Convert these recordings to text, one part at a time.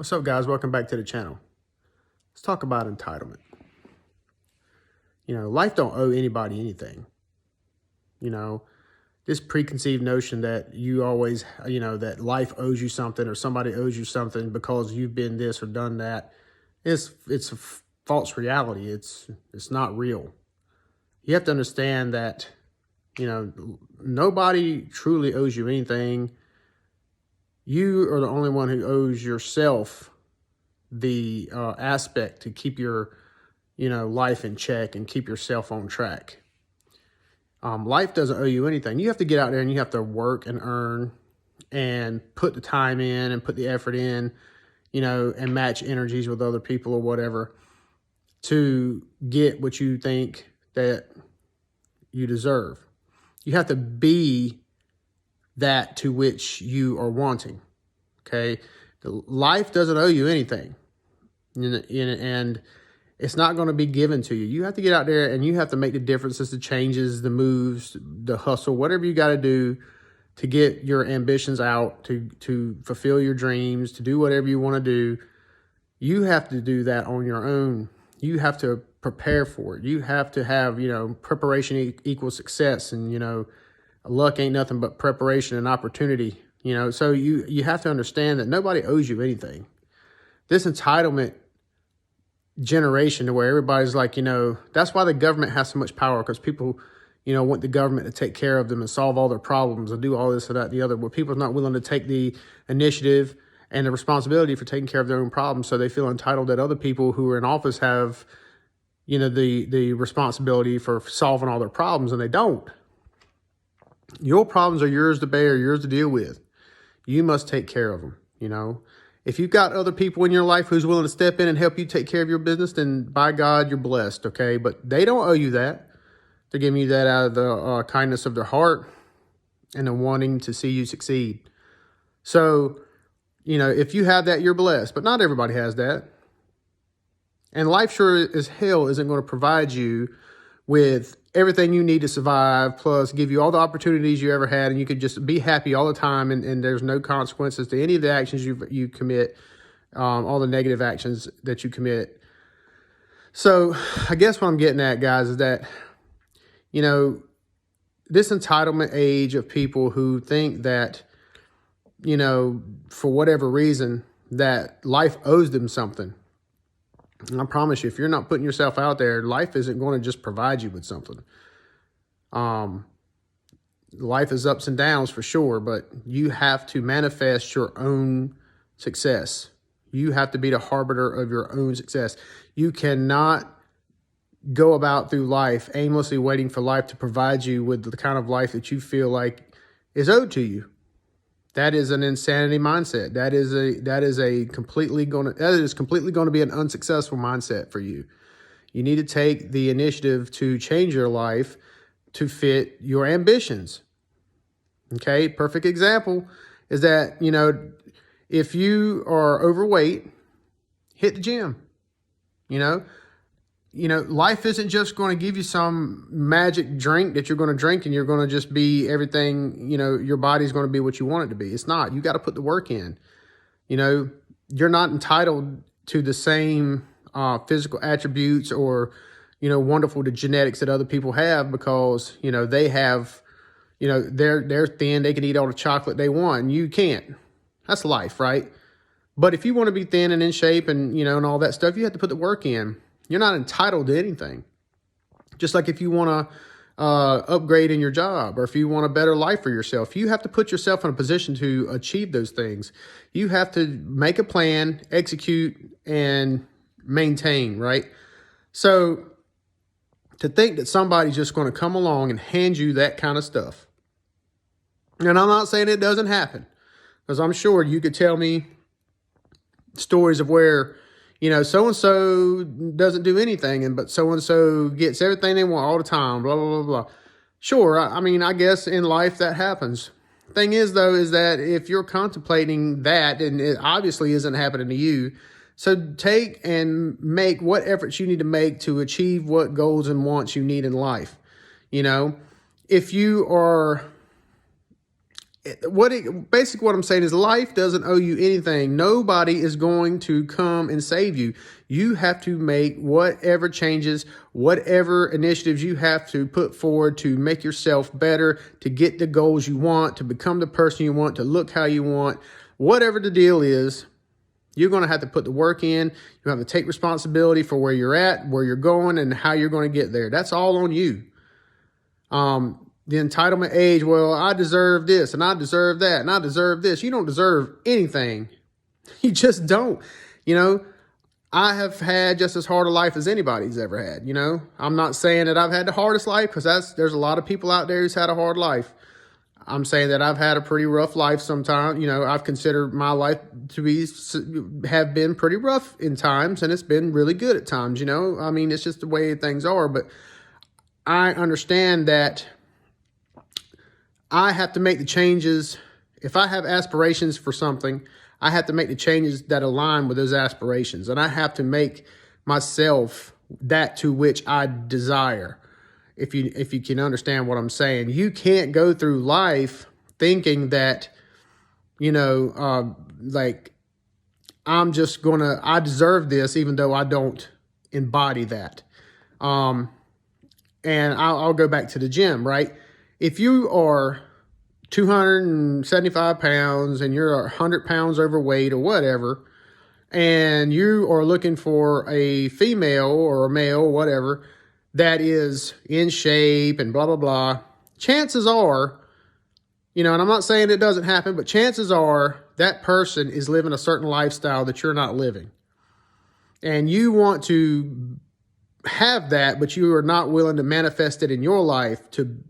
What's up, guys? Welcome back to the channel. Let's talk about entitlement. Life don't owe anybody anything. This preconceived notion that you always, that life owes you something or somebody owes you something because you've been this or done that, it's a false reality. It's not real. You have to understand that, nobody truly owes you anything. You are the only one who owes yourself the aspect to keep your, life in check and keep yourself on track. Life doesn't owe you anything. You have to get out there and you have to work and earn and put the time in and put the effort in, and match energies with other people or whatever to get what you think that you deserve. You have to be that to which you are wanting. Okay. Life doesn't owe you anything. And it's not going to be given to you. You have to get out there and you have to make the differences, the changes, the moves, the hustle, whatever you got to do to get your ambitions out, to fulfill your dreams, to do whatever you want to do. You have to do that on your own. You have to prepare for it. You have to have, preparation equals success. And, luck ain't nothing but preparation and opportunity. So you have to understand that nobody owes you anything. This entitlement generation to where everybody's like, that's why the government has so much power, because people, want the government to take care of them and solve all their problems and do all this or that and the other, but people are not willing to take the initiative and the responsibility for taking care of their own problems. So they feel entitled that other people who are in office have, the responsibility for solving all their problems, and they don't. Your problems are yours to bear, yours to deal with. You must take care of them, If you've got other people in your life who's willing to step in and help you take care of your business, then by God, you're blessed, okay? But they don't owe you that. They're giving you that out of the kindness of their heart and the wanting to see you succeed. So, if you have that, you're blessed. But not everybody has that. And life sure as hell isn't going to provide you with everything you need to survive, plus give you all the opportunities you ever had, and you could just be happy all the time, and there's no consequences to any of the actions you commit, all the negative actions that you commit. So I guess what I'm getting at, guys, is that, this entitlement age of people who think that, for whatever reason, that life owes them something. And I promise you, if you're not putting yourself out there, life isn't going to just provide you with something. Life is ups and downs for sure, but you have to manifest your own success. You have to be the harbinger of your own success. You cannot go about through life aimlessly waiting for life to provide you with the kind of life that you feel like is owed to you. That is an insanity mindset. That is completely going to be an unsuccessful mindset for you. You need to take the initiative to change your life to fit your ambitions. Okay, perfect example is that, if you are overweight, hit the gym. Life isn't just going to give you some magic drink that you're going to drink and you're going to just be everything, your body's going to be what you want it to be. It's not. You got to put the work in. You're not entitled to the same physical attributes or, wonderful the genetics that other people have because, they have, they're thin. They can eat all the chocolate they want. And you can't. That's life, right? But if you want to be thin and in shape and, and all that stuff, you have to put the work in. You're not entitled to anything. Just like if you want to upgrade in your job or if you want a better life for yourself, you have to put yourself in a position to achieve those things. You have to make a plan, execute, and maintain, right? So to think that somebody's just going to come along and hand you that kind of stuff. And I'm not saying it doesn't happen, because I'm sure you could tell me stories of where so-and-so doesn't do anything, but so-and-so gets everything they want all the time, blah, blah, blah, blah. Sure, I guess in life that happens. Thing is, though, is that if you're contemplating that, and it obviously isn't happening to you, so take and make what efforts you need to make to achieve what goals and wants you need in life. If you are Basically what I'm saying is life doesn't owe you anything. Nobody is going to come and save you. You have to make whatever changes, whatever initiatives you have to put forward to make yourself better, to get the goals you want, to become the person you want, to look how you want. Whatever the deal is, you're going to have to put the work in. You have to take responsibility for where you're at, where you're going, and how you're going to get there. That's all on you. The entitlement age, well, I deserve this and I deserve that and I deserve this. You don't deserve anything. You just don't. You know, I have had just as hard a life as anybody's ever had. You know, I'm not saying that I've had the hardest life, because there's a lot of people out there who's had a hard life. I'm saying that I've had a pretty rough life sometimes. You know, I've considered my life have been pretty rough in times, and it's been really good at times. You know, I mean, it's just the way things are. But I understand that I have to make the changes. If I have aspirations for something, I have to make the changes that align with those aspirations. And I have to make myself that to which I desire. If you can understand what I'm saying, you can't go through life thinking that, you know, like I deserve this, even though I don't embody that. And I'll go back to the gym, right? If you are 275 pounds and you're 100 pounds overweight or whatever, and you are looking for a female or a male, whatever, that is in shape and blah, blah, blah, chances are, you know, and I'm not saying it doesn't happen, but chances are that person is living a certain lifestyle that you're not living. And you want to have that, but you are not willing to manifest it in your life.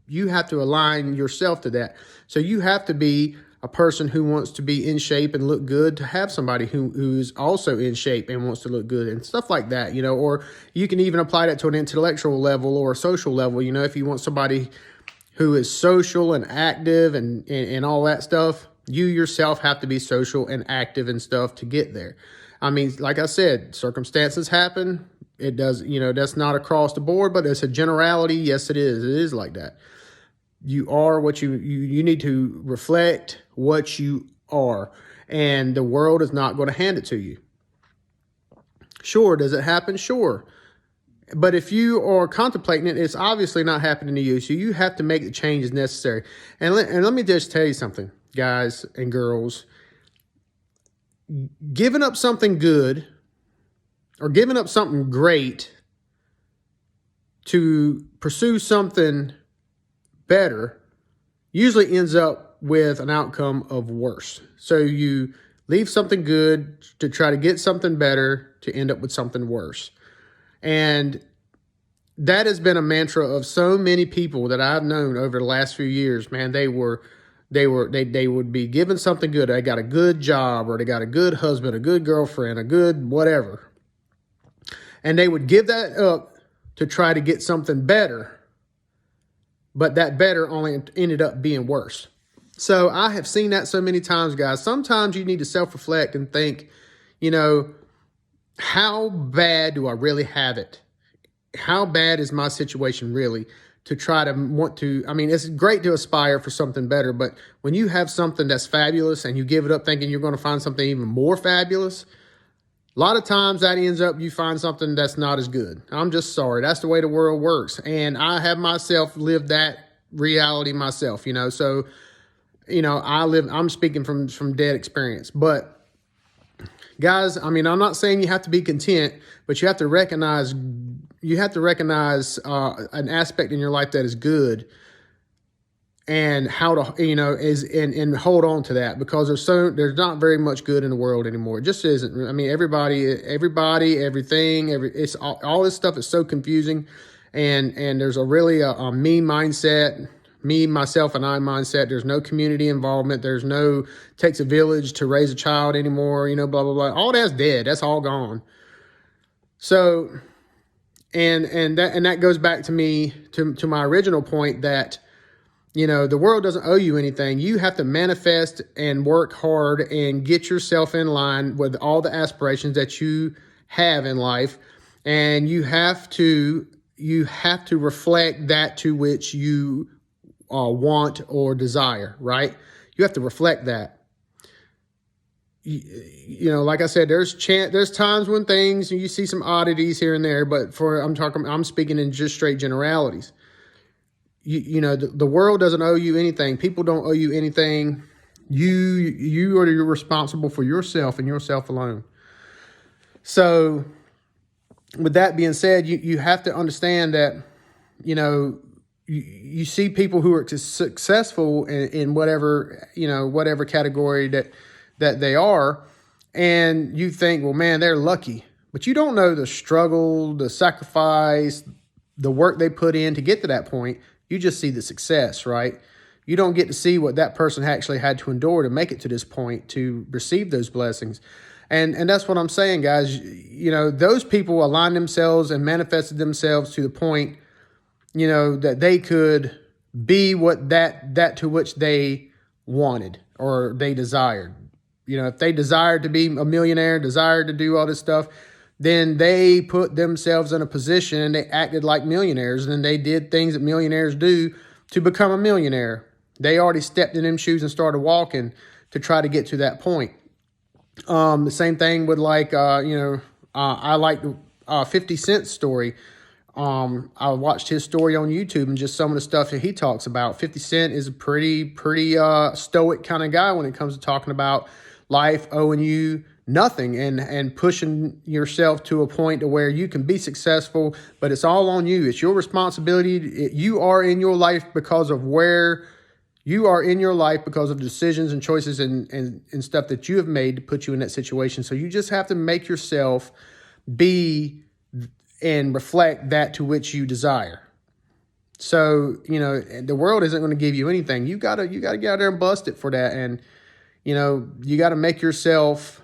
You have to align yourself to that. So you have to be a person who wants to be in shape and look good, to have somebody who's also in shape and wants to look good and stuff like that, you know. Or you can even apply that to an intellectual level or a social level. You know, if you want somebody who is social and active and all that stuff, you yourself have to be social and active and stuff to get there. I mean, like I said, circumstances happen. It does, you know, that's not across the board, but it's a generality. Yes, it is. It is like that. You are what you need to reflect what you are, and the world is not going to hand it to you. Sure, does it happen? Sure. But if you are contemplating it, it's obviously not happening to you. So you have to make the changes necessary. And let me just tell you something, guys and girls. Giving up something good or giving up something great to pursue something better usually ends up with an outcome of worse. So you leave something good to try to get something better to end up with something worse. And that has been a mantra of so many people that I've known over the last few years. Man, they would be given something good. They got a good job, or they got a good husband, a good girlfriend, a good whatever. And they would give that up to try to get something better. But that better only ended up being worse. So I have seen that so many times, guys. Sometimes you need to self-reflect and think, you know, how bad do I really have it? How bad is my situation really, to try to want to, I mean, it's great to aspire for something better, but when you have something that's fabulous and you give it up thinking you're going to find something even more fabulous, a lot of times that ends up you find something that's not as good. I'm just sorry. That's the way the world works. And I have myself lived that reality myself, you know. So, you know, I'm speaking from dead experience. But guys, I mean, I'm not saying you have to be content, but you have to recognize an aspect in your life that is good, and how to, you know, and hold on to that, because there's not very much good in the world anymore. It just isn't. I mean, everybody, everything, it's all this stuff is so confusing, and there's a me mindset, me, myself, and I mindset. There's no community involvement. There's no takes a village to raise a child anymore. You know, blah blah blah. All that's dead. That's all gone. So, and that goes back to me to my original point that, you know, the world doesn't owe you anything. You have to manifest and work hard and get yourself in line with all the aspirations that you have in life. And you have to reflect that to which you want or desire, right? You have to reflect that. You know, like I said, there's times when things, you see some oddities here and there, but I'm speaking in just straight generalities. You know, the world doesn't owe you anything. People don't owe you anything. You're responsible for yourself and yourself alone. So with that being said, you have to understand that, you know, you see people who are successful in whatever, you know, whatever category that they are, and you think, well, man, they're lucky. But you don't know the struggle, the sacrifice, the work they put in to get to that point. You just see the success, right? You don't get to see what that person actually had to endure to make it to this point to receive those blessings. And that's what I'm saying, guys. You know, those people aligned themselves and manifested themselves to the point, you know, that they could be what that to which they wanted or they desired. You know, if they desired to be a millionaire, desired to do all this stuff, then they put themselves in a position and they acted like millionaires, and they did things that millionaires do to become a millionaire. They already stepped in them shoes and started walking to try to get to that point. The same thing with like, I like 50 Cent's story. I watched his story on YouTube and just some of the stuff that he talks about. 50 Cent is a pretty stoic kind of guy when it comes to talking about life owing you nothing and pushing yourself to a point to where you can be successful, but it's all on you. It's your responsibility. You are in your life because of where you are in your life, because of decisions and choices and stuff that you have made to put you in that situation. So you just have to make yourself be and reflect that to which you desire. So, you know, the world isn't going to give you anything. You gotta get out there and bust it for that. And, you know, you got to make yourself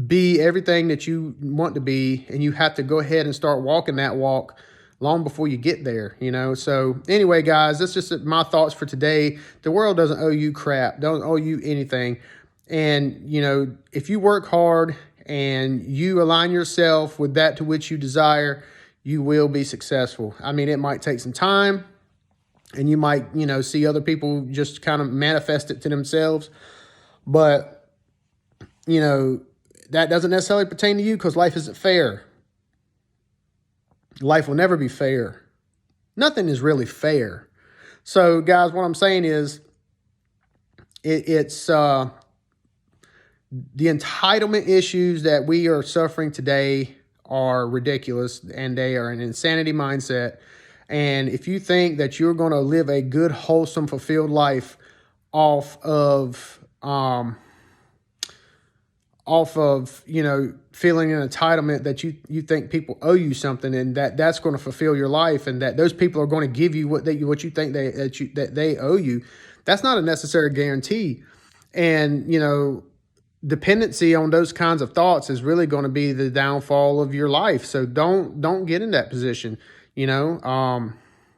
be everything that you want to be. And you have to go ahead and start walking that walk long before you get there, you know. So anyway, guys, that's just my thoughts for today. The world doesn't owe you crap, don't owe you anything. And, you know, if you work hard and you align yourself with that to which you desire, you will be successful. I mean, it might take some time, and you might, you know, see other people just kind of manifest it to themselves. But, you know, that doesn't necessarily pertain to you, because life isn't fair. Life will never be fair. Nothing is really fair. So, guys, what I'm saying is it's the entitlement issues that we are suffering today are ridiculous, and they are an insanity mindset. And if you think that you're going to live a good, wholesome, fulfilled life off of, you know, feeling an entitlement that you think people owe you something, and that's going to fulfill your life, and that those people are going to give you what you think that they owe you, that's not a necessary guarantee. And, you know, dependency on those kinds of thoughts is really going to be the downfall of your life. So don't get in that position. You know,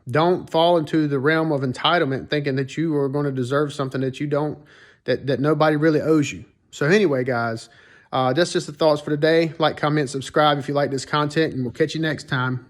don't fall into the realm of entitlement thinking that you are going to deserve something that you don't, that nobody really owes you. So anyway, guys, that's just the thoughts for today. Like, comment, subscribe if you like this content, and we'll catch you next time.